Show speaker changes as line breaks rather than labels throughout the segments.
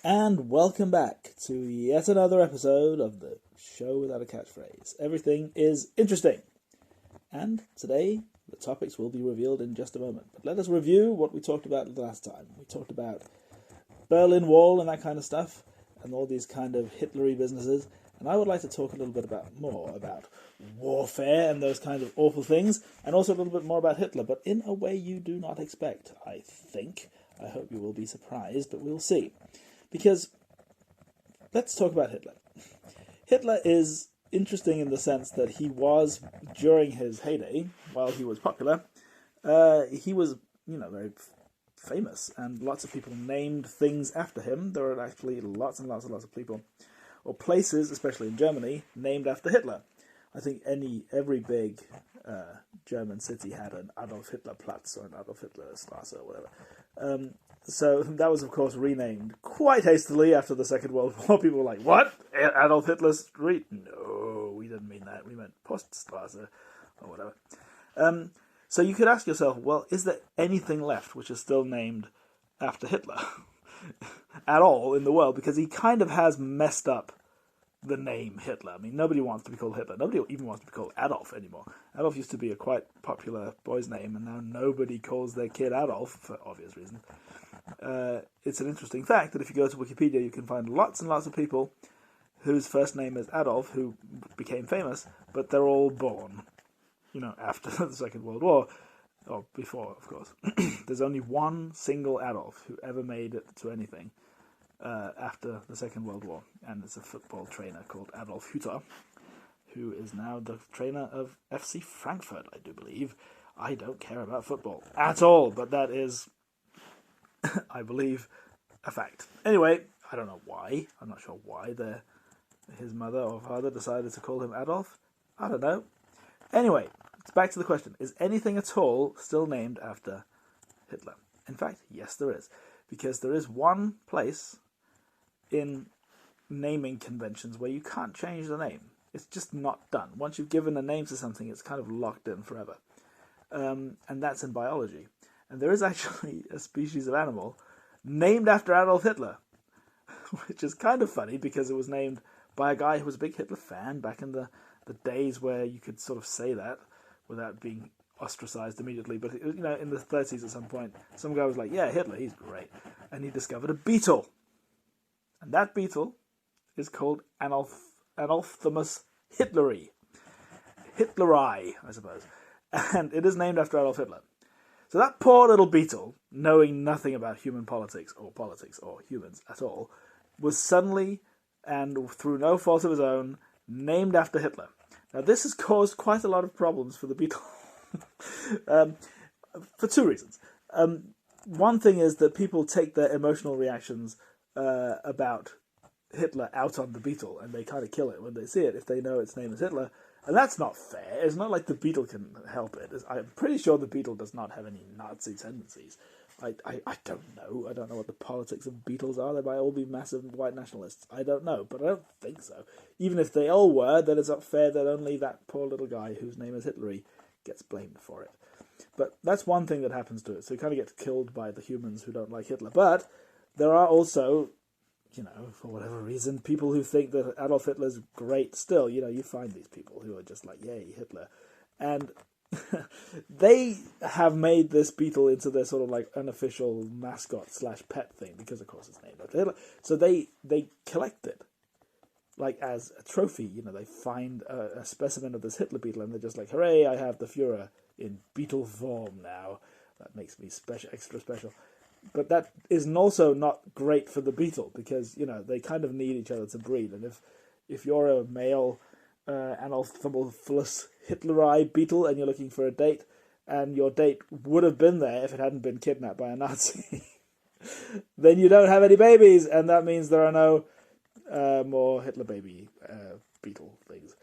And welcome back to yet another episode of the show without a catchphrase. Everything is interesting. And today, the topics will be revealed in just a moment. But let us review what we talked about last time. We talked about Berlin Wall and that kind of stuff, and all these kind of Hitlery businesses. And I would like to talk a little bit more about warfare and those kind of awful things, and also a little bit more about Hitler, but in a way you do not expect, I think. I hope you will be surprised, but we'll see. Because, let's talk about Hitler. Hitler is interesting in the sense that he was, during his heyday, while he was popular, he was, very famous, and lots of people named things after him. There are actually lots and lots and lots of people, or places, especially in Germany, named after Hitler. I think every big German city had an Adolf Hitler Platz or an Adolf Hitler Strasse or whatever. So that was, of course, renamed quite hastily after the Second World War. People were like, what? Adolf Hitler Street? No, we didn't mean that. We meant Poststrasse or whatever. So you could ask yourself, well, is there anything left which is still named after Hitler at all in the world? Because he kind of has messed up the name Hitler. I mean, nobody wants to be called Hitler. Nobody even wants to be called Adolf anymore. Adolf used to be a quite popular boy's name, and now nobody calls their kid Adolf, for obvious reasons. It's an interesting fact that if you go to Wikipedia, you can find lots and lots of people whose first name is Adolf who became famous, but they're all born, after the Second World War, or before, of course. There's only one single Adolf who ever made it to anything after the Second World War, and it's a football trainer called Adolf Hütter, who is now the trainer of FC Frankfurt, I do believe. I don't care about football at all, but that is, I believe, a fact. Anyway, I don't know why. I'm not sure why his mother or father decided to call him Adolf. I don't know. Anyway, back to the question. Is anything at all still named after Hitler? In fact, yes, there is. Because there is one place in naming conventions where you can't change the name. It's just not done. Once you've given a name to something, it's kind of locked in forever. And that's in biology. And there is actually a species of animal named after Adolf Hitler, which is kind of funny because it was named by a guy who was a big Hitler fan back in the days where you could sort of say that without being ostracized immediately. But, in the 30s at some point, some guy was like, yeah, Hitler, he's great. And he discovered a beetle. And that beetle is called Anophthalmus hitleri. Hitleri, I suppose. And it is named after Adolf Hitler. So that poor little beetle, knowing nothing about human politics or humans at all, was suddenly, and through no fault of his own, named after Hitler. Now this has caused quite a lot of problems for the beetle. For two reasons. One thing is that people take their emotional reactions about Hitler out on the beetle, and they kind of kill it when they see it if they know its name is Hitler. And that's not fair. It's not like the beetle can help it. I'm pretty sure the beetle does not have any Nazi tendencies. I don't know. I don't know what the politics of beetles are. They might all be massive white nationalists. I don't know, but I don't think so. Even if they all were, then it's not fair that only that poor little guy whose name is Hitlery gets blamed for it. But that's one thing that happens to it. So he kind of gets killed by the humans who don't like Hitler. But there are also, for whatever reason, people who think that Adolf Hitler's great still. You find these people who are just like, yay, Hitler. And they have made this beetle into their sort of like unofficial mascot / pet thing, because of course it's named after Hitler. So they collect it, like as a trophy. They find a specimen of this Hitler beetle, and they're just like, hooray, I have the Führer in beetle form now. That makes me extra special. But that is also not great for the beetle, because, they kind of need each other to breed. And if you're a male Anophthalmus hitleri beetle and you're looking for a date, and your date would have been there if it hadn't been kidnapped by a Nazi, then you don't have any babies, and that means there are no more Hitler baby beetle things.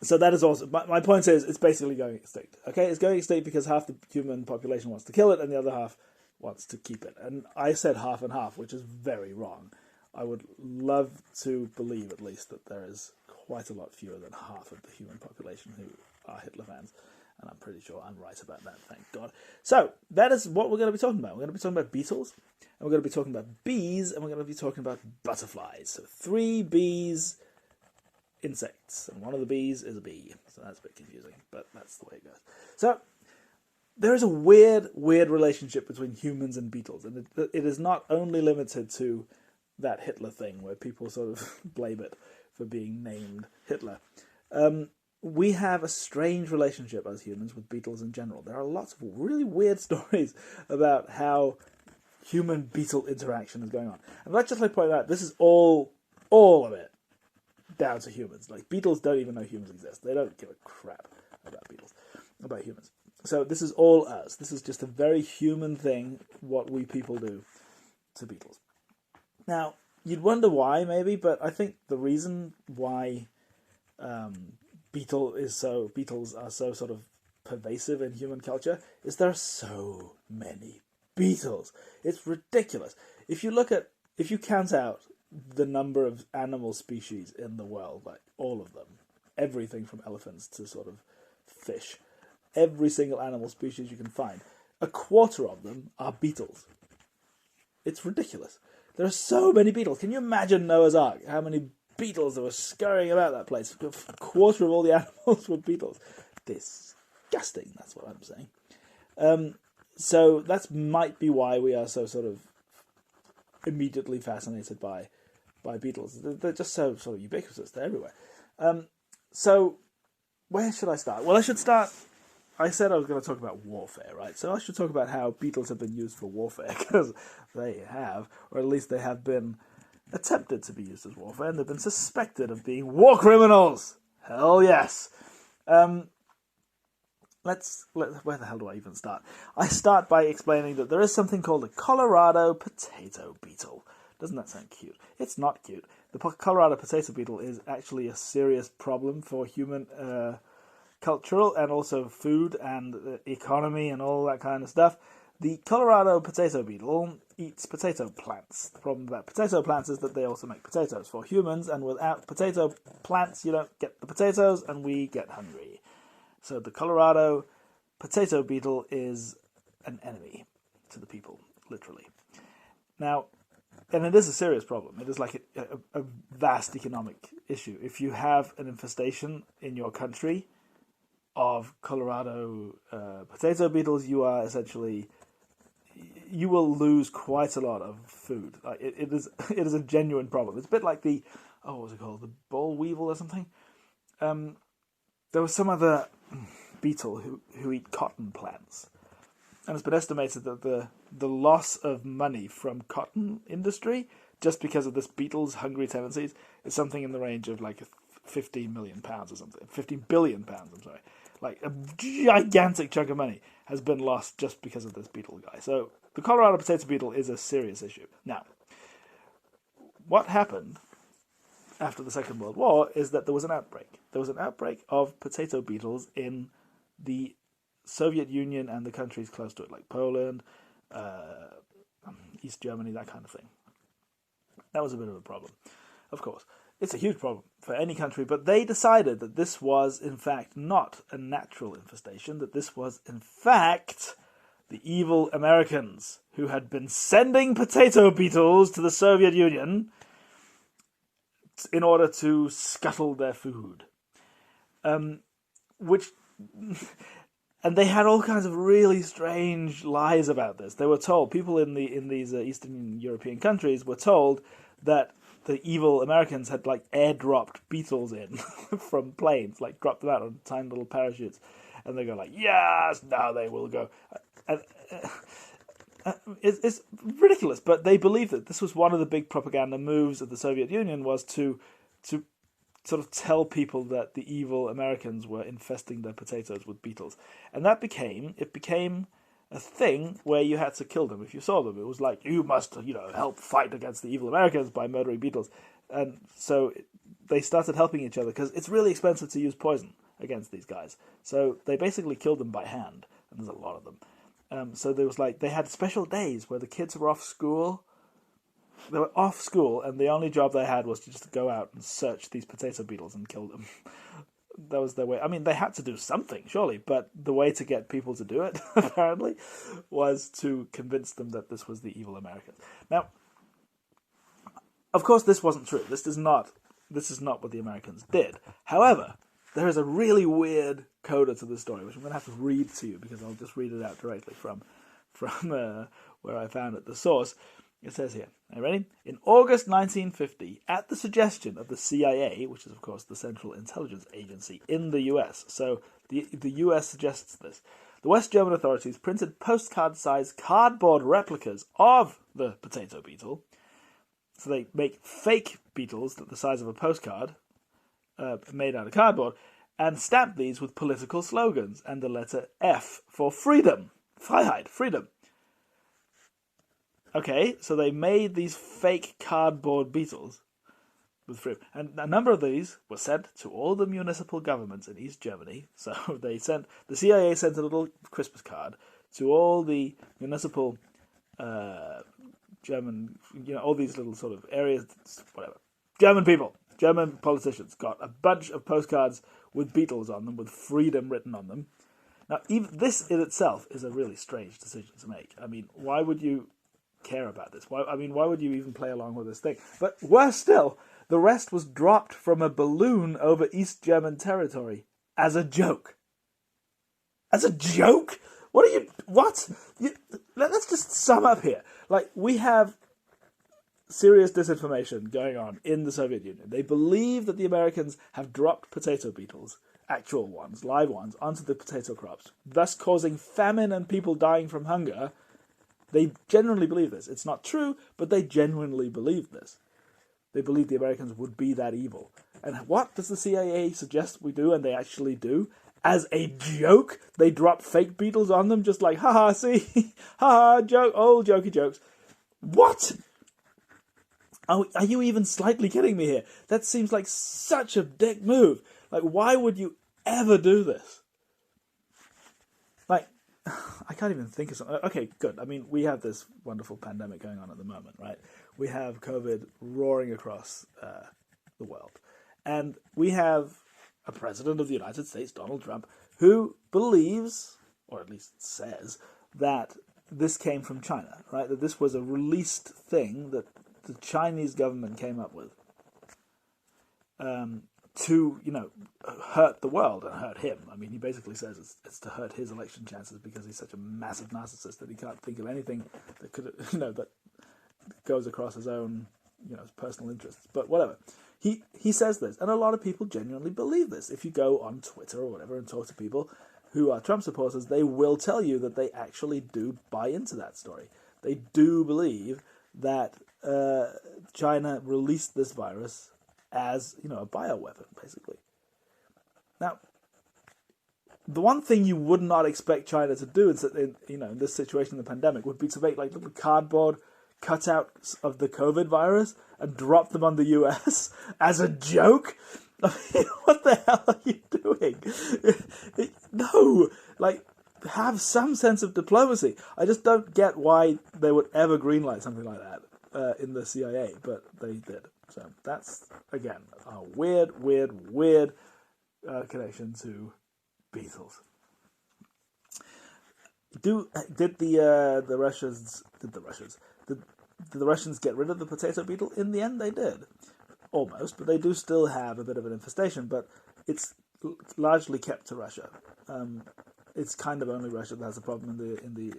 So that is also... My point is, it's basically going extinct. Okay, it's going extinct because half the human population wants to kill it, and the other half wants to keep it. And I said half and half, which is very wrong. I would love to believe, at least, that there is quite a lot fewer than half of the human population who are Hitler fans. And I'm pretty sure I'm right about that, thank God. So, that is what we're going to be talking about. We're going to be talking about beetles, and we're going to be talking about bees, and we're going to be talking about butterflies. So 3 bees, insects, and one of the bees is a bee. So that's a bit confusing, but that's the way it goes. So, there is a weird relationship between humans and beetles, and it is not only limited to that Hitler thing where people sort of blame it for being named Hitler. We have a strange relationship as humans with beetles in general. There are lots of really weird stories about how human-beetle interaction is going on. And let's just point out, this is all of it down to humans. Like, beetles don't even know humans exist. They don't give a crap about humans. So this is all us. This is just a very human thing, what we people do to beetles. Now, you'd wonder why, maybe, but I think the reason why beetles are so sort of pervasive in human culture is there are so many beetles. It's ridiculous. If you count out the number of animal species in the world, like all of them, everything from elephants to sort of fish, every single animal species you can find, a quarter of them are beetles. It's ridiculous. There are so many beetles. Can you imagine Noah's Ark? How many beetles that were scurrying about that place? A quarter of all the animals were beetles. Disgusting, that's what I'm saying. So that might be why we are so sort of immediately fascinated by beetles. They're just so sort of ubiquitous. They're everywhere. So where should I start? Well, I said I was going to talk about warfare, right? So I should talk about how beetles have been used for warfare, because they have, or at least they have been attempted to be used as warfare, and they've been suspected of being war criminals. Hell yes. Where the hell do I even start? I start by explaining that there is something called a Colorado potato beetle. Doesn't that sound cute? It's not cute. The Colorado potato beetle is actually a serious problem for human cultural and also food and economy and all that kind of stuff. The Colorado potato beetle eats potato plants. The problem about potato plants is that they also make potatoes for humans, and without potato plants you don't get the potatoes and we get hungry. So the Colorado potato beetle is an enemy to the people, literally. Now, and it is a serious problem. It is like a vast economic issue. If you have an infestation in your country of Colorado potato beetles, you will lose quite a lot of food. It is a genuine problem. It's a bit like what was it called? The boll weevil or something? There was some other beetle who eat cotton plants. And it's been estimated that the loss of money from cotton industry, just because of this beetle's hungry tendencies, is something in the range of like £15 million or something. £15 billion, I'm sorry. Like a gigantic chunk of money has been lost just because of this beetle guy. So the Colorado potato beetle is a serious issue. Now, what happened after the Second World War is that there was an outbreak. There was an outbreak of potato beetles in the Soviet Union and the countries close to it, like Poland, East Germany, that kind of thing. That was a bit of a problem, of course. It's a huge problem for any country, but they decided that this was, in fact, not a natural infestation, that this was, in fact, the evil Americans who had been sending potato beetles to the Soviet Union in order to scuttle their food. And they had all kinds of really strange lies about this. They were told, people in these Eastern European countries were told that the evil Americans had like airdropped beetles in from planes, like dropped them out on tiny little parachutes, and they go like, yes, now they will go. And, it's ridiculous, but they believed that this was one of the big propaganda moves of the Soviet Union, was to sort of tell people that the evil Americans were infesting their potatoes with beetles. And it became a thing where you had to kill them if you saw them. It was like, you must, help fight against the evil Americans by murdering beetles. And so they started helping each other, because it's really expensive to use poison against these guys. So they basically killed them by hand, and there's a lot of them. So there was they had special days where the kids were off school. They were off school, and the only job they had was to just go out and search these potato beetles and kill them. that was their way. I mean, they had to do something, surely, but the way to get people to do it, apparently, was to convince them that this was the evil Americans. Now, of course, this wasn't true. This is not what the Americans did. However, there is a really weird coda to this story, which I'm going to have to read to you, because I'll just read it out directly from where I found it, the source. It says here, are you ready? In August 1950, at the suggestion of the CIA, which is, of course, the Central Intelligence Agency in the US, so the US suggests this, the West German authorities printed postcard-sized cardboard replicas of the potato beetle. So they make fake beetles the size of a postcard, made out of cardboard, and stamp these with political slogans and the letter F for freedom. Freiheit, freedom. Okay, so they made these fake cardboard beetles with freedom. And a number of these were sent to all the municipal governments in East Germany. So the CIA sent a little Christmas card to all the municipal German, all these little sort of areas, whatever. German people, German politicians got a bunch of postcards with beetles on them, with freedom written on them. Now, even this in itself is a really strange decision to make. I mean, why would you care about this? Why would you even play along with this thing? But worse still, the rest was dropped from a balloon over East German territory as a joke. As a joke? What? Let's just sum up here. Like, we have serious disinformation going on in the Soviet Union. They believe that the Americans have dropped potato beetles, actual ones, live ones, onto the potato crops, thus causing famine and people dying from hunger. They genuinely believe this. It's not true, but they genuinely believe this. They believe the Americans would be that evil. And what does the CIA suggest we do, and they actually do? As a joke, they drop fake beetles on them, just like, haha, see? Haha, joke, old jokey jokes. What? Are you even slightly kidding me here? That seems like such a dick move. Like, why would you ever do this? Like, I can't even think of something. Okay, good. I mean, we have this wonderful pandemic going on at the moment, right? We have COVID roaring across the world. And we have a president of the United States, Donald Trump, who believes, or at least says, that this came from China, right? That this was a released thing that the Chinese government came up with to, hurt the world and hurt him. I mean, he basically says it's to hurt his election chances because he's such a massive narcissist that he can't think of anything that could, that goes across his own, his personal interests. But whatever. He says this, and a lot of people genuinely believe this. If you go on Twitter or whatever and talk to people who are Trump supporters, they will tell you that they actually do buy into that story. They do believe that China released this virus as, a bioweapon, basically. Now, the one thing you would not expect China to do in this situation in the pandemic would be to make like little cardboard cutouts of the COVID virus and drop them on the US as a joke. I mean, what the hell are you doing? No, have some sense of diplomacy. I just don't get why they would ever greenlight something like that in the CIA, but they did. So that's, again, a weird connection to Beetles. Did the Russians get rid of the potato beetle? In the end, they did, almost, but they do still have a bit of an infestation. But it's largely kept to Russia. It's kind of only Russia that has a problem in the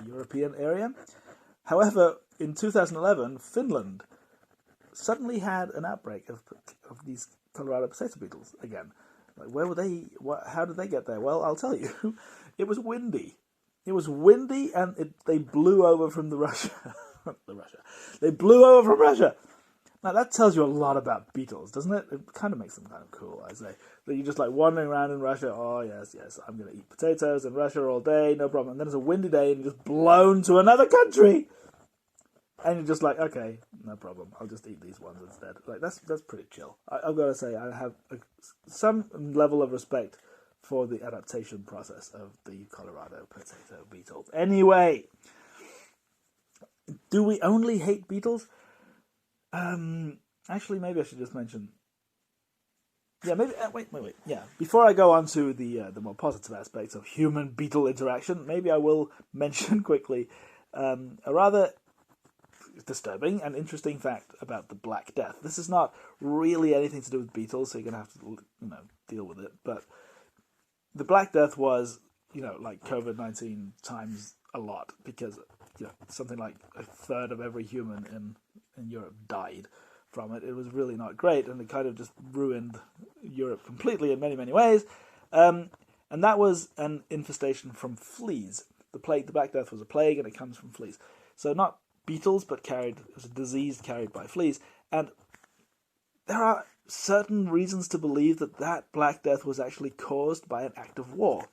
European area. However, in 2011, Finland suddenly had an outbreak of these Colorado potato beetles again. Like, where were they? How did they get there? Well, I'll tell you. It was windy. It was windy, and they blew over from They blew over from Russia. Now, that tells you a lot about beetles, doesn't it? It kind of makes them kind of cool, I say. That you're just, wandering around in Russia. Oh, yes, I'm going to eat potatoes in Russia all day, no problem. And then it's a windy day, and you're just blown to another country. And you're just like, okay, no problem. I'll just eat these ones instead. That's pretty chill. I've got to say, I have some level of respect for the adaptation process of the Colorado potato beetles. Anyway, do we only hate beetles? Actually, maybe I should just mention Yeah, maybe. Wait. Yeah, before I go on to the more positive aspects of human beetle interaction, maybe I will mention quickly a rather disturbing and interesting fact about the Black Death. This is not really anything to do with beetles, so you're gonna have to deal with it. But the Black Death was like COVID-19 times a lot, because something like a third of every human in Europe died from it. It was really not great, and it kind of just ruined Europe completely in many, many ways. And that was an infestation from fleas. The Black Death was a plague, and it comes from fleas. So not beetles, but it was a disease carried by fleas. And there are certain reasons to believe that Black Death was actually caused by an act of war.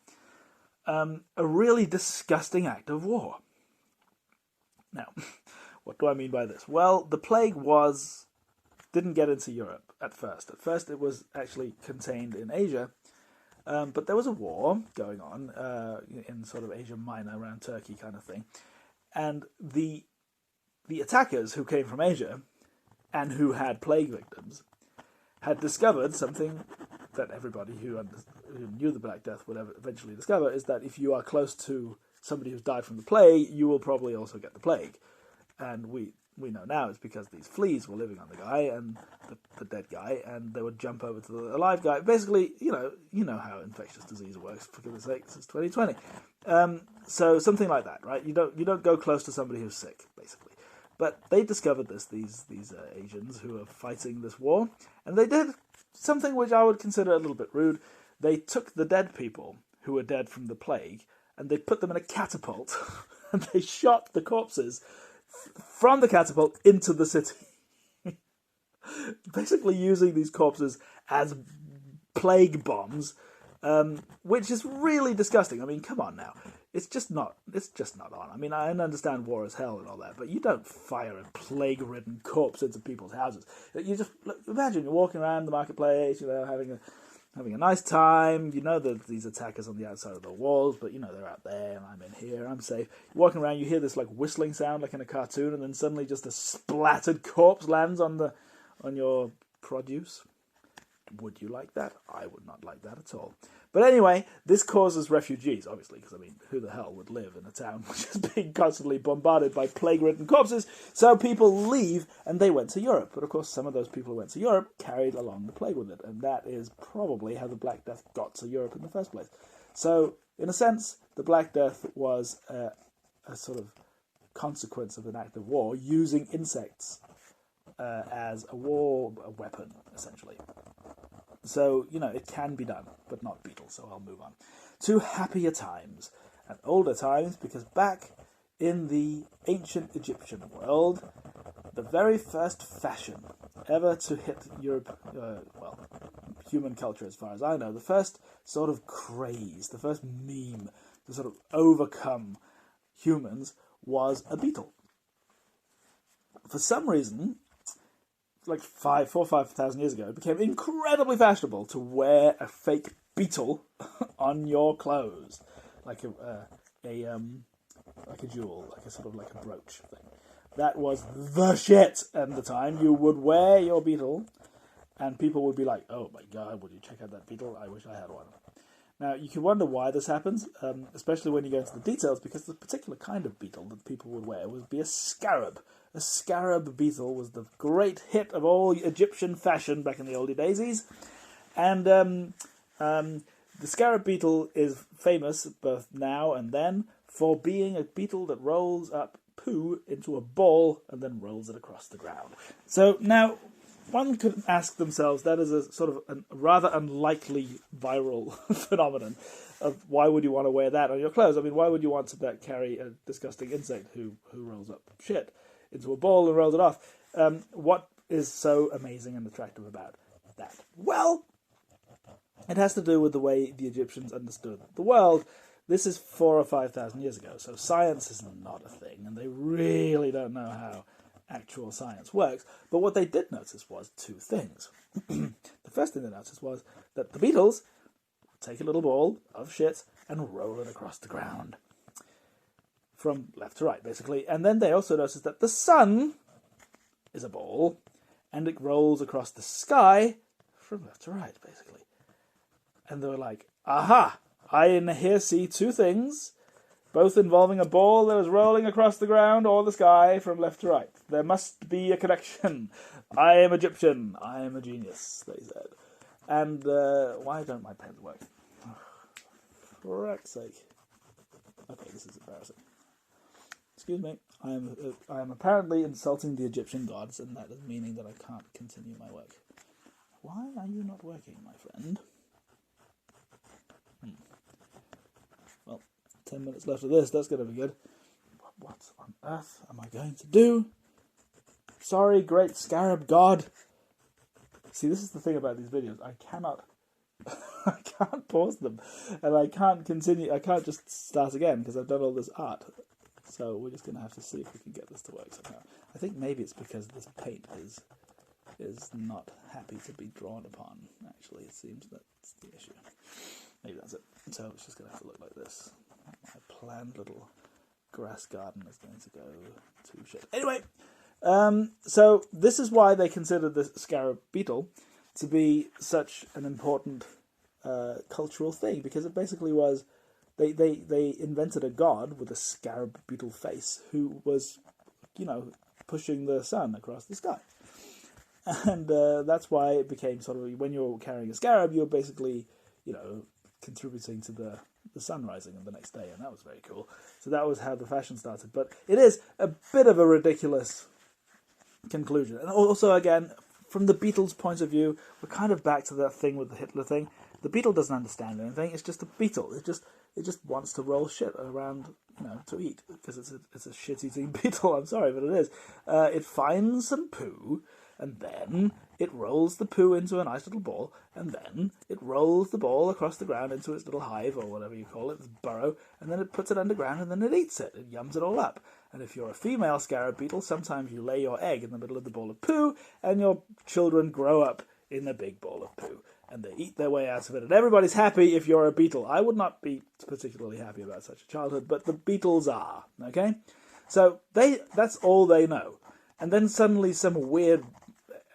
A really disgusting act of war. Now, what do I mean by this? Well, the plague didn't get into Europe at first. At first, it was actually contained in Asia, but there was a war going on in sort of Asia Minor, around Turkey kind of thing, and the attackers who came from Asia and who had plague victims had discovered something that everybody who knew the Black Death would eventually discover, is that if you are close to somebody who's died from the plague, you will probably also get the plague. And we know now it's because these fleas were living on the guy and the dead guy, and they would jump over to the alive guy. Basically, you know how infectious disease works. For goodness sake, this is 2020. So something like that, right? You don't go close to somebody who's sick, basically. But they discovered these Asians who are fighting this war, and they did something which I would consider a little bit rude. They took the dead people who were dead from the plague, and they put them in a catapult, and they shot the corpses from the catapult into the city. Basically using these corpses as plague bombs, which is really disgusting. I mean, come on now. It's just not on. I mean, I understand war is hell and all that, but you don't fire a plague-ridden corpse into people's houses. You just imagine you're walking around the marketplace, having a nice time. That these attackers on the outside of the walls, but they're out there, and I'm in here, I'm safe. You're walking around, you hear this like whistling sound, like in a cartoon, and then suddenly just a splattered corpse lands on your produce. Would you like that? I would not like that at all. But anyway, this causes refugees, obviously, because, I mean, who the hell would live in a town which is being constantly bombarded by plague-ridden corpses? So people leave, and they went to Europe. But, of course, some of those people who went to Europe carried along the plague with it, and that is probably how the Black Death got to Europe in the first place. So, in a sense, the Black Death was a sort of consequence of an act of war, using insects as a war weapon, essentially. So, it can be done, but not beetles, so I'll move on. To happier times, and older times, because back in the ancient Egyptian world, the very first fashion ever to hit Europe, human culture as far as I know, the first sort of craze, the first meme to sort of overcome humans was a beetle. For some reason, like 4,000 or 5,000 years ago, it became incredibly fashionable to wear a fake beetle on your clothes, like a jewel, like a brooch thing. That was the shit at the time. You would wear your beetle, and people would be like, "Oh my god, would you check out that beetle? I wish I had one." Now, you can wonder why this happens, especially when you go into the details, because the particular kind of beetle that people would wear would be a scarab. A scarab beetle was the great hit of all Egyptian fashion back in the oldie daisies. And the scarab beetle is famous, both now and then, for being a beetle that rolls up poo into a ball and then rolls it across the ground. So now, one could ask themselves, that is a sort of a rather unlikely viral phenomenon of why would you want to wear that on your clothes? I mean, why would you want to carry a disgusting insect who rolls up shit into a ball and rolls it off? What is so amazing and attractive about that? Well, it has to do with the way the Egyptians understood the world. This is 4,000 or 5,000 years ago, so science is not a thing, and they really don't know how actual science works. But what they did notice was two things. The first thing they noticed was that the beetles take a little ball of shit and roll it across the ground, from left to right, basically. And then they also noticed that the sun is a ball, and it rolls across the sky from left to right, basically. And they were like, aha, I in here see two things, both involving a ball that is rolling across the ground or the sky from left to right. There must be a connection. I am Egyptian. I am a genius, they said. And why don't my pens work? For heck's sake. Okay, this is embarrassing. Excuse me. I am apparently insulting the Egyptian gods, and that is meaning that I can't continue my work. Why are you not working, my friend? Well, 10 minutes left of this. That's going to be good. What on earth am I going to do? Sorry, great scarab god. See, this is the thing about these videos. I can't pause them, and I can't continue. I can't just start again because I've done all this art. So we're just going to have to see if we can get this to work somehow. I think maybe it's because this paint is not happy to be drawn upon. Actually, it seems that's the issue. Maybe that's it. So it's just going to have to look like this. My planned little grass garden is going to go to shit. Anyway, so this is why they consider the scarab beetle to be such an important cultural thing, because it basically was they invented a god with a scarab beetle face who was, pushing the sun across the sky. And that's why it became sort of, when you're carrying a scarab, you're basically, contributing to the sun rising on the next day, and that was very cool. So that was how the fashion started. But it is a bit of a ridiculous conclusion. And also, again, from the Beatles' point of view, we're kind of back to that thing with the Hitler thing. The beetle doesn't understand anything. It's just a beetle. It just wants to roll shit around, to eat, because it's a shit-eating beetle. I'm sorry, but it is. It finds some poo, and then it rolls the poo into a nice little ball, and then it rolls the ball across the ground into its little hive, or whatever you call it, its burrow, and then it puts it underground, and then it eats it. It yums it all up. And if you're a female scarab beetle, sometimes you lay your egg in the middle of the ball of poo, and your children grow up in a big ball of poo. And they eat their way out of it. And everybody's happy if you're a beetle. I would not be particularly happy about such a childhood, but the Beatles are, okay? So that's all they know. And then suddenly some weird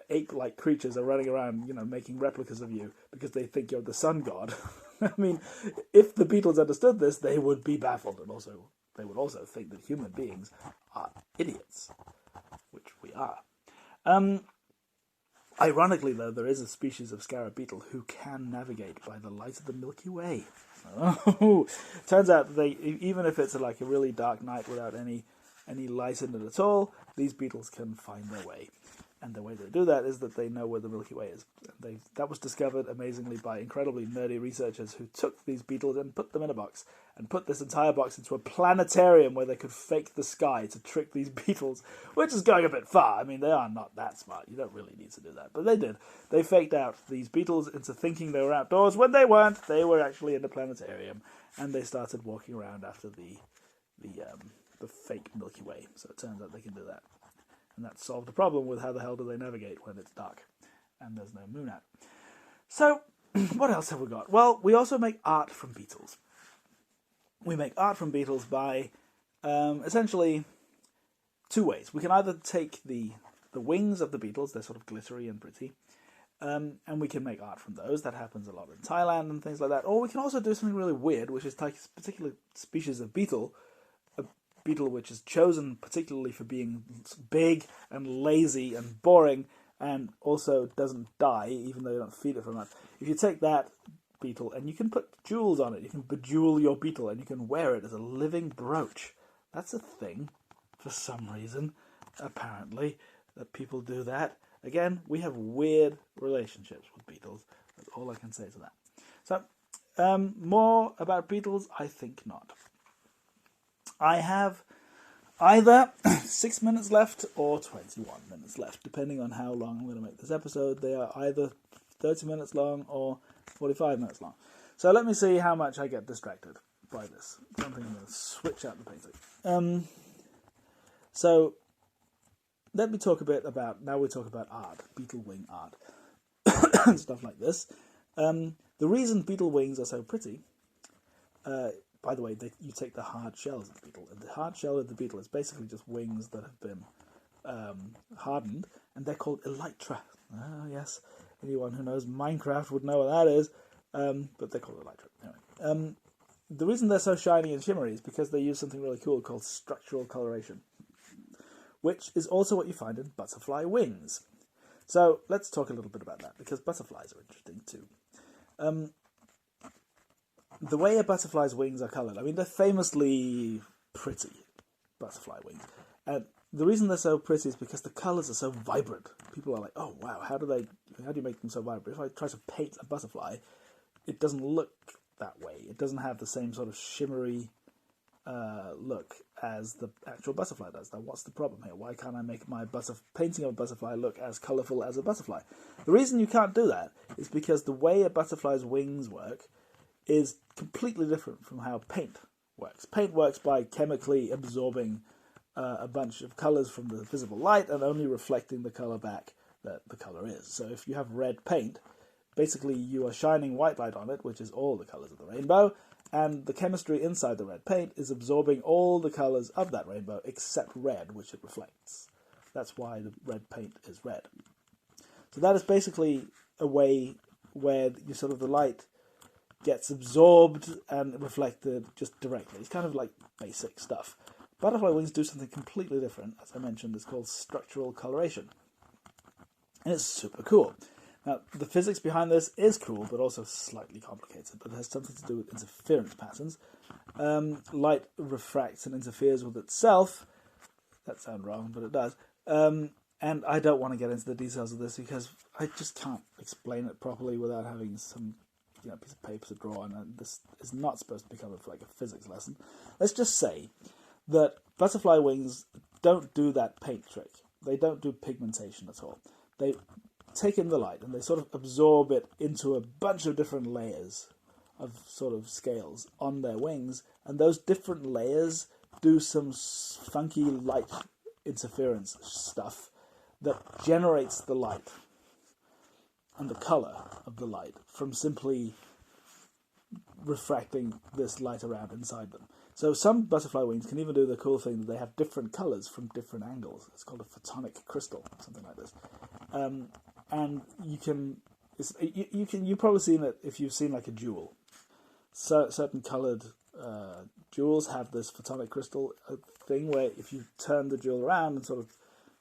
ape-like creatures are running around, making replicas of you because they think you're the sun god. I mean, if the Beatles understood this, they would be baffled. And also, they would also think that human beings are idiots, which we are. Ironically, though, there is a species of scarab beetle who can navigate by the light of the Milky Way. Oh, turns out that even if it's like a really dark night without any light in it at all, these beetles can find their way. And the way they do that is that they know where the Milky Way is. That was discovered, amazingly, by incredibly nerdy researchers who took these beetles and put them in a box, and put this entire box into a planetarium where they could fake the sky to trick these beetles, which is going a bit far. I mean, they are not that smart. You don't really need to do that. But they did. They faked out these beetles into thinking they were outdoors when they weren't. They were actually in the planetarium, and they started walking around after the fake Milky Way. So it turns out they can do that. And that solved the problem with how the hell do they navigate when it's dark and there's no moon out. So, what else have we got? Well, we also make art from beetles. We make art from beetles by essentially two ways. We can either take the wings of the beetles, they're sort of glittery and pretty, and we can make art from those. That happens a lot in Thailand and things like that. Or we can also do something really weird, which is take a particular species of beetle, which is chosen particularly for being big and lazy and boring, and also doesn't die, even though you don't feed it for much. If you take that beetle and you can put jewels on it, you can bejewel your beetle, and you can wear it as a living brooch. That's a thing, for some reason, apparently, that people do that. Again, we have weird relationships with beetles. That's all I can say to that. So, more about beetles? I think not. I have either 6 minutes left or 21 minutes left, depending on how long I'm going to make this episode. They are either 30 minutes long or 45 minutes long. So let me see how much I get distracted by this. I don't think I'm going to switch out the painting. So let me talk a bit about, now we talk about art, beetle wing art, and stuff like this. The reason beetle wings are so pretty, by the way, you take the hard shells of the beetle, and the hard shell of the beetle is basically just wings that have been hardened, and they're called elytra. Oh, yes. Anyone who knows Minecraft would know what that is, but they call it a light trip. Anyway, the reason they're so shiny and shimmery is because they use something really cool called structural coloration, which is also what you find in butterfly wings. So let's talk a little bit about that, because butterflies are interesting too. The way a butterfly's wings are coloured, I mean, they're famously pretty, butterfly wings. And the reason they're so pretty is because the colours are so vibrant. People are like, oh wow, how do you make them so vibrant? If I try to paint a butterfly, it doesn't look that way. It doesn't have the same sort of shimmery look as the actual butterfly does. Now, what's the problem here? Why can't I make my painting of a butterfly look as colourful as a butterfly? The reason you can't do that is because the way a butterfly's wings work is completely different from how paint works. Paint works by chemically absorbing a bunch of colours from the visible light and only reflecting the colour back that the colour is. So if you have red paint, basically you are shining white light on it, which is all the colours of the rainbow, and the chemistry inside the red paint is absorbing all the colours of that rainbow except red, which it reflects. That's why the red paint is red. So that is basically a way where the light gets absorbed and reflected just directly. It's kind of like basic stuff. Butterfly wings do something completely different. As I mentioned, it's called structural coloration. And it's super cool. Now, the physics behind this is cool, but also slightly complicated. But it has something to do with interference patterns. Light refracts and interferes with itself. That sounds wrong, but it does. And I don't want to get into the details of this because I just can't explain it properly without having some piece of paper to draw on. And this is not supposed to become like a physics lesson. Let's just say that butterfly wings don't do that paint trick. They don't do pigmentation at all. They take in the light and they sort of absorb it into a bunch of different layers of sort of scales on their wings, and those different layers do some funky light interference stuff that generates the light and the colour of the light from simply refracting this light around inside them. So some butterfly wings can even do the cool thing that they have different colours from different angles. It's called a photonic crystal, something like this. And you've probably seen it if you've seen like a jewel. So certain coloured jewels have this photonic crystal thing where if you turn the jewel around and sort of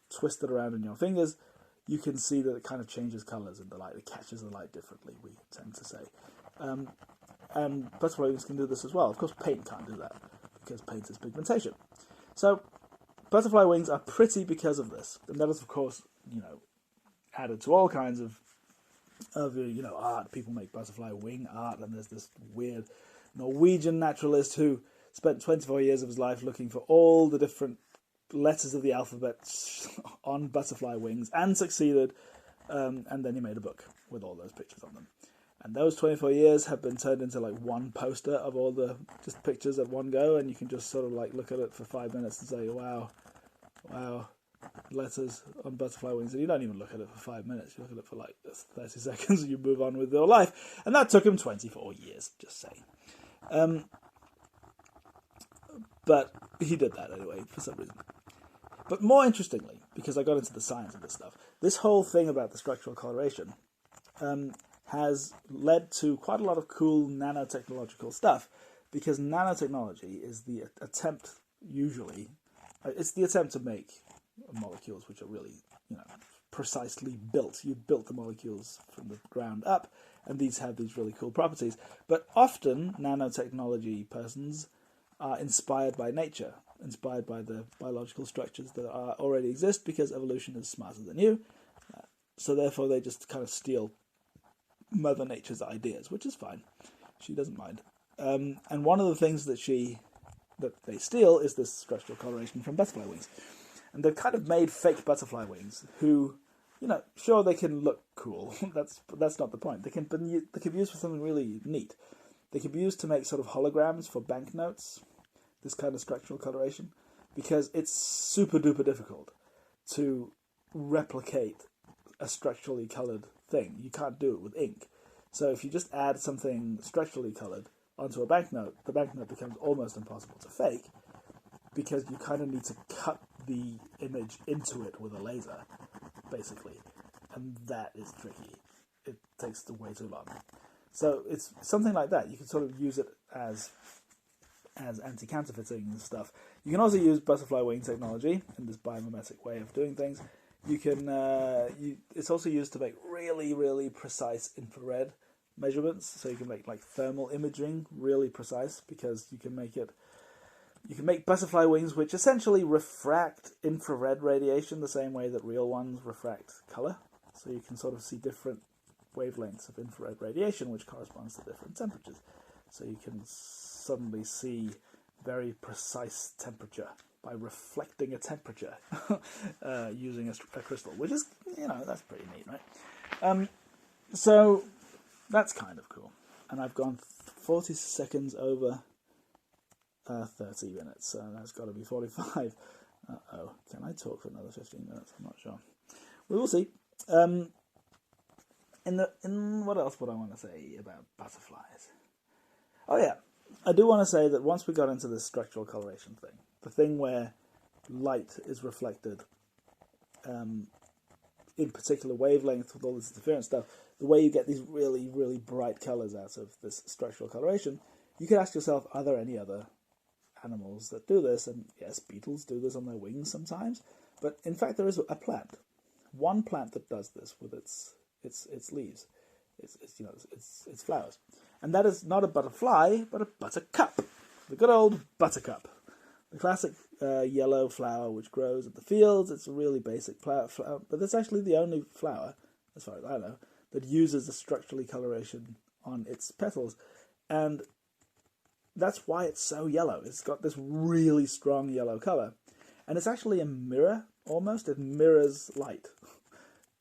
twist it around in your fingers, you can see that it kind of changes colours in the light. It catches the light differently, we tend to say. And butterfly wings can do this as well. Of course, paint can't do that because paint is pigmentation. So butterfly wings are pretty because of this, and that is, of course, added to all kinds of art. People make butterfly wing art, and there's this weird Norwegian naturalist who spent 24 years of his life looking for all the different letters of the alphabet on butterfly wings and succeeded, and then he made a book with all those pictures on them. And those 24 years have been turned into like one poster of all the just pictures at one go, and you can just sort of like look at it for 5 minutes and say, wow, letters on butterfly wings. And you don't even look at it for 5 minutes, you look at it for like 30 seconds and you move on with your life. And that took him 24 years, just saying. But he did that anyway, for some reason. But more interestingly, because I got into the science of this stuff, this whole thing about the structural coloration has led to quite a lot of cool nanotechnological stuff, because nanotechnology is the attempt, it's the attempt to make molecules which are really, precisely built. You built the molecules from the ground up, and these have these really cool properties. But often, nanotechnology persons are inspired by nature, inspired by the biological structures that already exist, because evolution is smarter than you. So therefore, they just kind of steal Mother Nature's ideas, which is fine. She doesn't mind. And one of the things that they steal is this structural coloration from butterfly wings. And they've kind of made fake butterfly wings who, sure, they can look cool. That's not the point. They can be used for something really neat. They can be used to make sort of holograms for banknotes, this kind of structural coloration, because it's super duper difficult to replicate a structurally coloured thing. You can't do it with ink. So if you just add something structurally coloured onto a banknote, the banknote becomes almost impossible to fake, because you kind of need to cut the image into it with a laser, basically. And that is tricky. it takes way too long. So it's something like that. You can sort of use it as anti-counterfeiting and stuff. You can also use butterfly wing technology in this biomimetic way of doing things. You can it's also used to make really, really precise infrared measurements. So you can make like thermal imaging really precise, because you can make butterfly wings which essentially refract infrared radiation the same way that real ones refract color. So you can sort of see different wavelengths of infrared radiation which corresponds to different temperatures. So you can suddenly see very precise temperature by reflecting a temperature using a crystal, which is, that's pretty neat, right? So that's kind of cool. And I've gone 40 seconds over 30 minutes, so that's got to be 45. Uh-oh, can I talk for another 15 minutes? I'm not sure. We will see. In what else would I want to say about butterflies? Oh yeah, I do want to say that once we got into this structural coloration thing, the thing where light is reflected in particular wavelengths with all this interference stuff, the way you get these really, really bright colours out of this structural coloration, you could ask yourself, are there any other animals that do this? And yes, beetles do this on their wings sometimes, but in fact there is a plant, one plant that does this with its leaves, its flowers, and that is not a butterfly but a buttercup, the good old buttercup, the classic yellow flower which grows in the fields. It's a really basic flower, but it's actually the only flower, as far as I know, that uses the structurally coloration on its petals, and that's why it's so yellow. It's got this really strong yellow colour, and it's actually a mirror almost. It mirrors light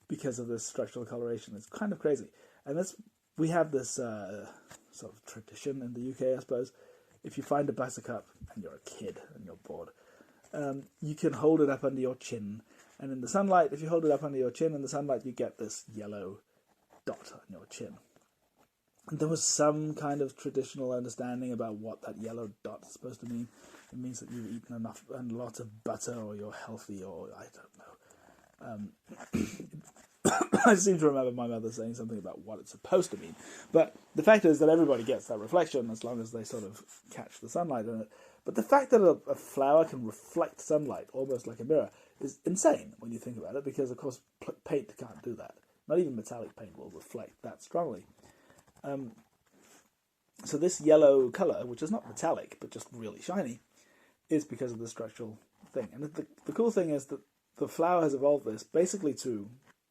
because of this structural coloration. It's kind of crazy. And we have this sort of tradition in the UK, I suppose. If you find a buttercup and you're a kid and you're bored, you can hold it up under your chin, and in the sunlight, if you hold it up under your chin in the sunlight, you get this yellow dot on your chin. And there was some kind of traditional understanding about what that yellow dot is supposed to mean. It means that you've eaten enough and lots of butter, or you're healthy, or I don't know. I seem to remember my mother saying something about what it's supposed to mean. But the fact is that everybody gets that reflection as long as they sort of catch the sunlight in it. But the fact that a flower can reflect sunlight almost like a mirror is insane when you think about it, because, of course, paint can't do that. Not even metallic paint will reflect that strongly. So this yellow colour, which is not metallic but just really shiny, is because of the structural thing. And the cool thing is that the flower has evolved this basically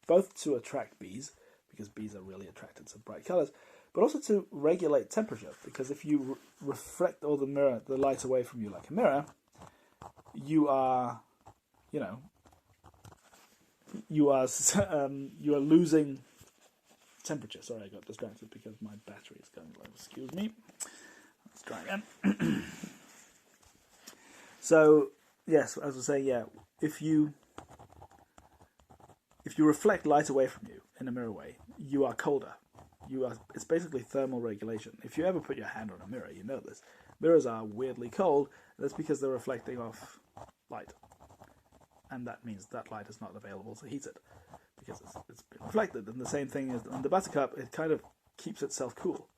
both to attract bees, because bees are really attracted to bright colours, but also to regulate temperature, because if you reflect all the light away from you like a mirror, you are losing temperature. Sorry, I got distracted because my battery is going low. Excuse me. Let's try again. So, yes, as I say, yeah, if you reflect light away from you in a mirror way, you are colder. It's basically thermal regulation. If you ever put your hand on a mirror, you know this. Mirrors are weirdly cold, and that's because they're reflecting off light. And that means that light is not available to heat it, because it's been reflected. And the same thing is on the buttercup, it kind of keeps itself cool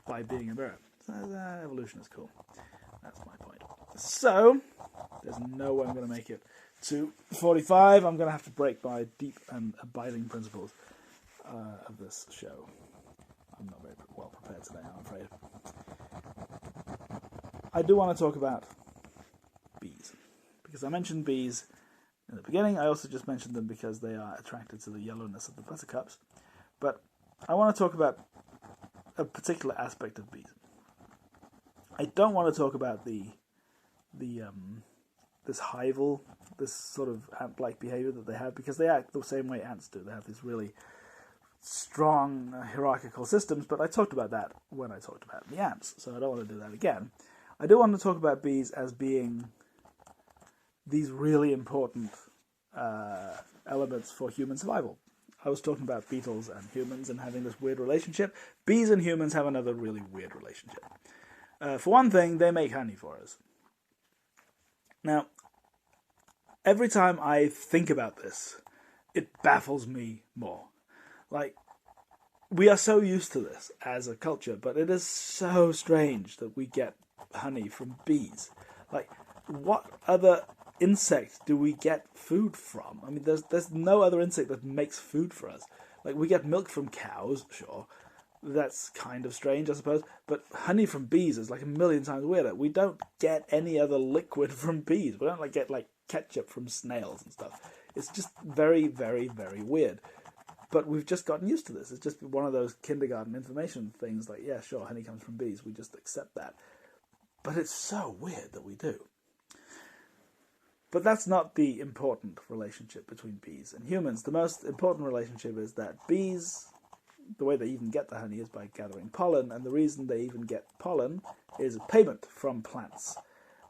by being a mirror. So evolution is cool. That's my point. So, there's no way I'm going to make it to 45. I'm going to have to break my deep and abiding principles of this show. I'm not very well prepared today, I'm afraid. I do want to talk about bees, because I mentioned bees in the beginning. I also just mentioned them because they are attracted to the yellowness of the buttercups. But I want to talk about a particular aspect of bees. I don't want to talk about this hival, this sort of ant-like behavior that they have, because they act the same way ants do. They have these really strong hierarchical systems, but I talked about that when I talked about the ants, so I don't want to do that again. I do want to talk about bees as being these really important elements for human survival. I was talking about beetles and humans and having this weird relationship. Bees and humans have another really weird relationship. For one thing, they make honey for us. Now, every time I think about this, it baffles me more. Like, we are so used to this as a culture, but it is so strange that we get honey from bees. Like, what other insect do we get food from? I mean, there's no other insect that makes food for us. Like, we get milk from cows, sure. That's kind of strange, I suppose. But honey from bees is like a million times weirder. We don't get any other liquid from bees. We don't get ketchup from snails and stuff. It's just very, very, very weird. But we've just gotten used to this. It's just one of those kindergarten information things. Like, yeah, sure, honey comes from bees. We just accept that. But it's so weird that we do. But that's not the important relationship between bees and humans. The most important relationship is that bees, the way they even get the honey is by gathering pollen, and the reason they even get pollen is payment from plants.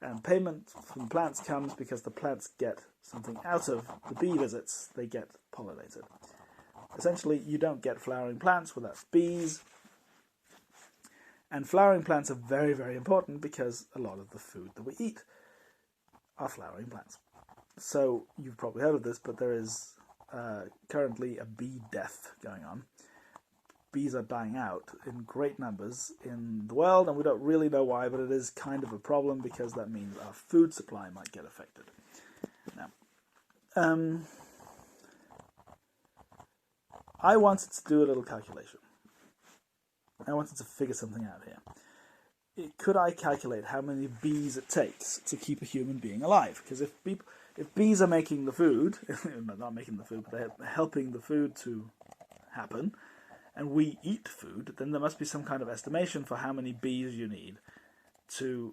And payment from plants comes because the plants get something out of the bee visits. They get pollinated. Essentially, you don't get flowering plants without bees. And flowering plants are very, very important because a lot of the food that we eat are flowering plants. So you've probably heard of this, but there is currently a bee death going on. Bees are dying out in great numbers in the world, and we don't really know why, but it is kind of a problem because that means our food supply might get affected. Now, I wanted to do a little calculation. I wanted to figure something out here. Could I calculate how many bees it takes to keep a human being alive? Because if bees are making the food, not making the food, but they're helping the food to happen, and we eat food, then there must be some kind of estimation for how many bees you need to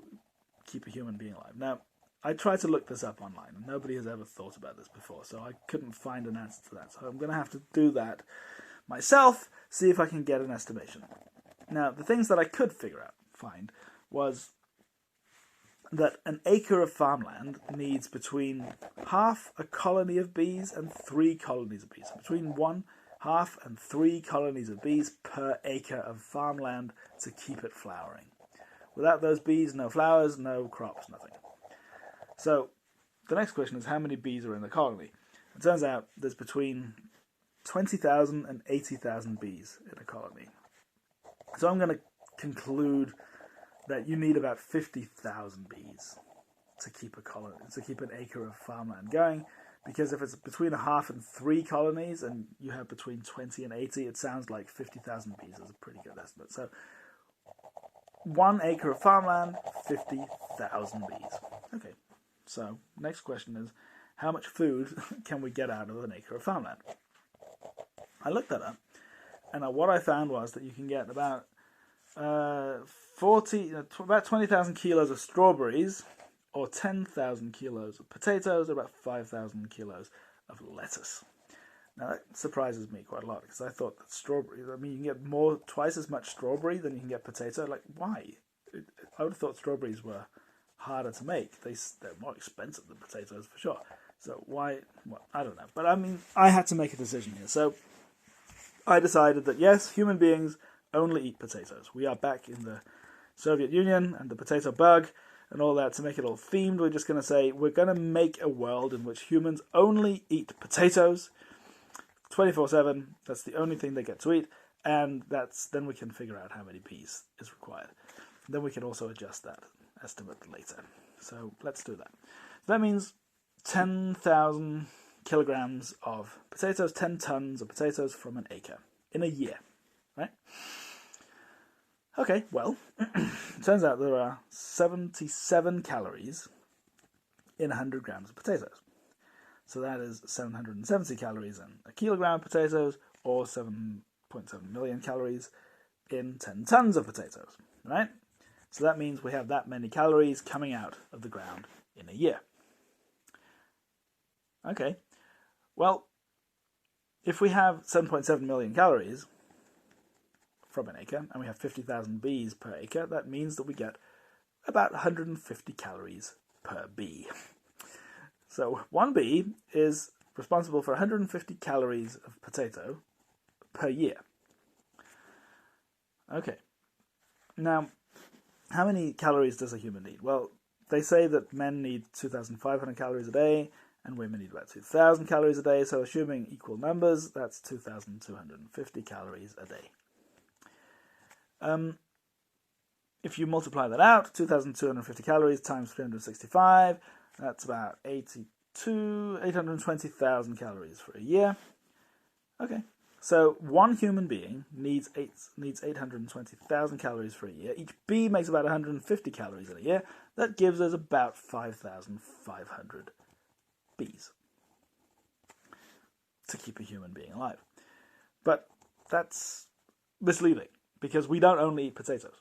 keep a human being alive. Now, I tried to look this up online, and nobody has ever thought about this before, so I couldn't find an answer to that. So I'm going to have to do that myself, see if I can get an estimation. Now, the things that I could find, was that an acre of farmland needs between half a colony of bees and 3 colonies of bees. Between 1/2 and 3 colonies of bees per acre of farmland to keep it flowering. Without those bees, no flowers, no crops, nothing. So, the next question is how many bees are in the colony? It turns out there's between 20,000 and 80,000 bees in a colony. So I'm going to conclude that you need about 50,000 bees to keep a colony, to keep an acre of farmland going. Because if it's between 1/2 and 3 colonies, and you have between 20 and 80, it sounds like 50,000 bees is a pretty good estimate. So, 1 acre of farmland, 50,000 bees. Okay, so next question is, how much food can we get out of an acre of farmland? I looked that up, and what I found was that you can get about 20,000 kilos of strawberries, or 10,000 kilos of potatoes, or about 5,000 kilos of lettuce. Now that surprises me quite a lot, because I thought that strawberries, you can get twice as much strawberry than you can get potato. Like, why? I would have thought strawberries were harder to make. They're more expensive than potatoes for sure. So why? Well, I don't know. But I had to make a decision here. So I decided that yes, human beings only eat potatoes. We are back in the Soviet Union and the potato bug and all that. To make it all themed, we're just going to say we're going to make a world in which humans only eat potatoes 24/7. That's the only thing they get to eat, and then we can figure out how many bees is required. Then we can also adjust that estimate later. So let's do that. So that means 10,000 kilograms of potatoes, 10 tons of potatoes from an acre in a year, right? Okay, well, it turns out there are 77 calories in 100 grams of potatoes. So that is 770 calories in a kilogram of potatoes, or 7.7 million calories in 10 tons of potatoes, right? So that means we have that many calories coming out of the ground in a year. Okay, well, if we have 7.7 million calories from an acre, and we have 50,000 bees per acre, that means that we get about 150 calories per bee. So one bee is responsible for 150 calories of potato per year. Okay, now, how many calories does a human need? Well, they say that men need 2,500 calories a day, and women need about 2,000 calories a day. So assuming equal numbers, that's 2,250 calories a day. If you multiply that out, 2,250 calories times 365, that's about 820,000 calories for a year. Okay, so one human being needs 820,000 calories for a year. Each bee makes about 150 calories in a year. That gives us about 5,500 bees to keep a human being alive. But that's misleading, because we don't only eat potatoes.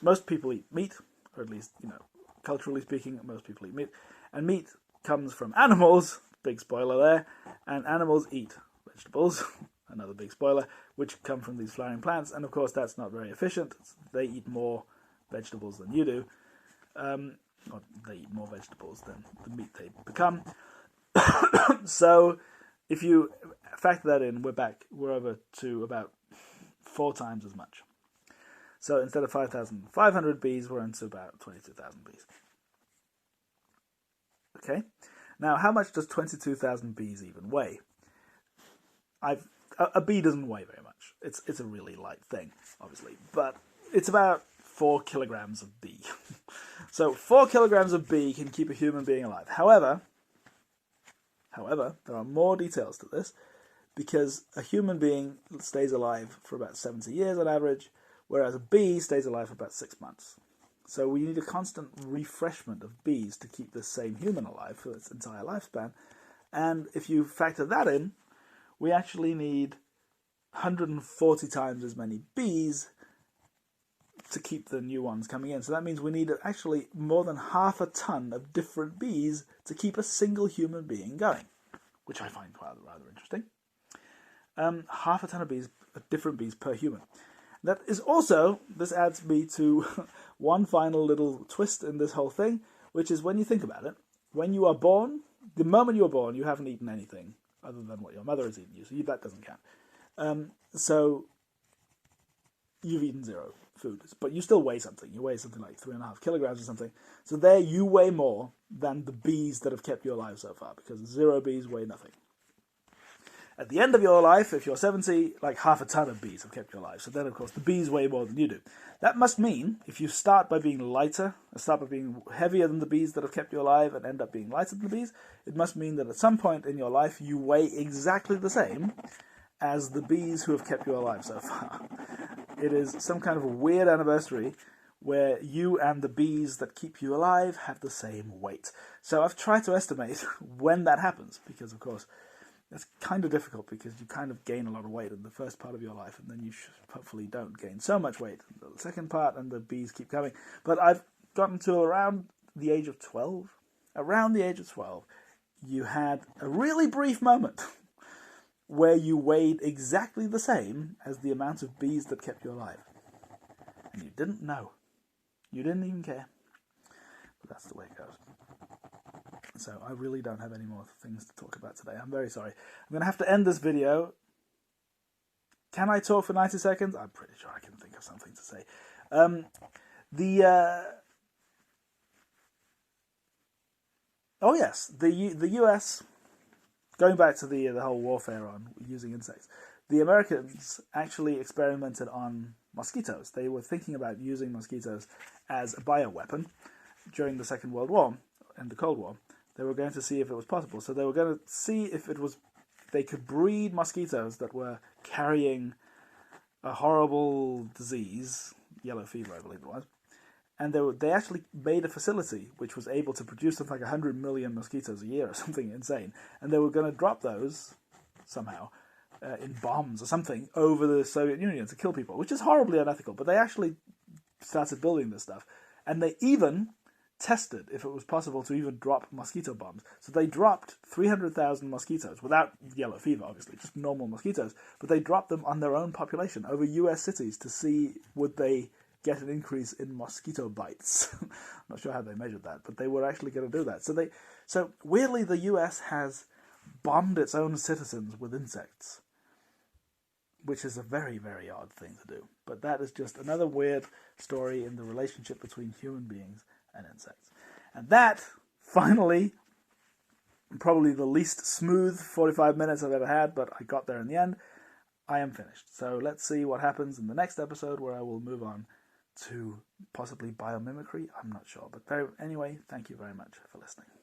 Most people eat meat, or at least, culturally speaking, most people eat meat. And meat comes from animals, big spoiler there, and animals eat vegetables, another big spoiler, which come from these flowering plants. And of course, that's not very efficient. They eat more vegetables than you do. Or they eat more vegetables than the meat they become. So if you factor that in, we're over to about 4 times as much. So instead of 5,500 bees, we're into about 22,000 bees. Okay, now how much does 22,000 bees even weigh? A bee doesn't weigh very much. It's a really light thing, obviously, but it's about 4 kilograms of bee. So 4 kilograms of bee can keep a human being alive. However, there are more details to this, because a human being stays alive for about 70 years on average, whereas a bee stays alive for about 6 months. So we need a constant refreshment of bees to keep the same human alive for its entire lifespan. And if you factor that in, we actually need 140 times as many bees to keep the new ones coming in. So that means we need actually more than half a ton of different bees to keep a single human being going, which I find rather interesting. Half a ton of bees, different bees per human. That is also, this adds me to one final little twist in this whole thing, which is when you think about it, when you are born, the moment you are born, you haven't eaten anything other than what your mother has eaten you, so that doesn't count. So you've eaten 0 food, but you still weigh something. You weigh something like 3.5 kilograms or something. So there you weigh more than the bees that have kept you alive so far, because 0 bees weigh nothing. At the end of your life, if you're 70, like half a ton of bees have kept you alive. So then, of course, the bees weigh more than you do. That must mean, if you start by being lighter, start by being heavier than the bees that have kept you alive and end up being lighter than the bees, it must mean that at some point in your life, you weigh exactly the same as the bees who have kept you alive so far. It is some kind of a weird anniversary where you and the bees that keep you alive have the same weight. So I've tried to estimate when that happens, because, of course, it's kind of difficult, because you kind of gain a lot of weight in the first part of your life, and then you hopefully don't gain so much weight in the second part, and the bees keep coming. But I've gotten to around the age of 12. Around the age of 12, you had a really brief moment where you weighed exactly the same as the amount of bees that kept you alive. And you didn't know. You didn't even care. But that's the way it goes. So I really don't have any more things to talk about today. I'm very sorry. I'm going to have to end this video. Can I talk for 90 seconds? I'm pretty sure I can think of something to say. Oh yes, the US, going back to the whole warfare on using insects, the Americans actually experimented on mosquitoes. They were thinking about using mosquitoes as a bioweapon during the Second World War and the Cold War. They were going to see if it was possible. So they were going to see if they could breed mosquitoes that were carrying a horrible disease, yellow fever, I believe it was. And they actually made a facility which was able to produce something like 100 million mosquitoes a year or something insane. And they were going to drop those somehow in bombs or something over the Soviet Union to kill people, which is horribly unethical. But they actually started building this stuff. And they even tested if it was possible to even drop mosquito bombs. So they dropped 300,000 mosquitoes, without yellow fever, obviously, just normal mosquitoes, but they dropped them on their own population over US cities to see would they get an increase in mosquito bites. I'm not sure how they measured that, but they were actually going to do that. So weirdly, the US has bombed its own citizens with insects, which is a very, very odd thing to do. But that is just another weird story in the relationship between human beings and insects. And that, finally, probably the least smooth 45 minutes I've ever had, but I got there in the end. I am finished. So let's see what happens in the next episode, where I will move on to possibly biomimicry. I'm not sure. But anyway, thank you very much for listening.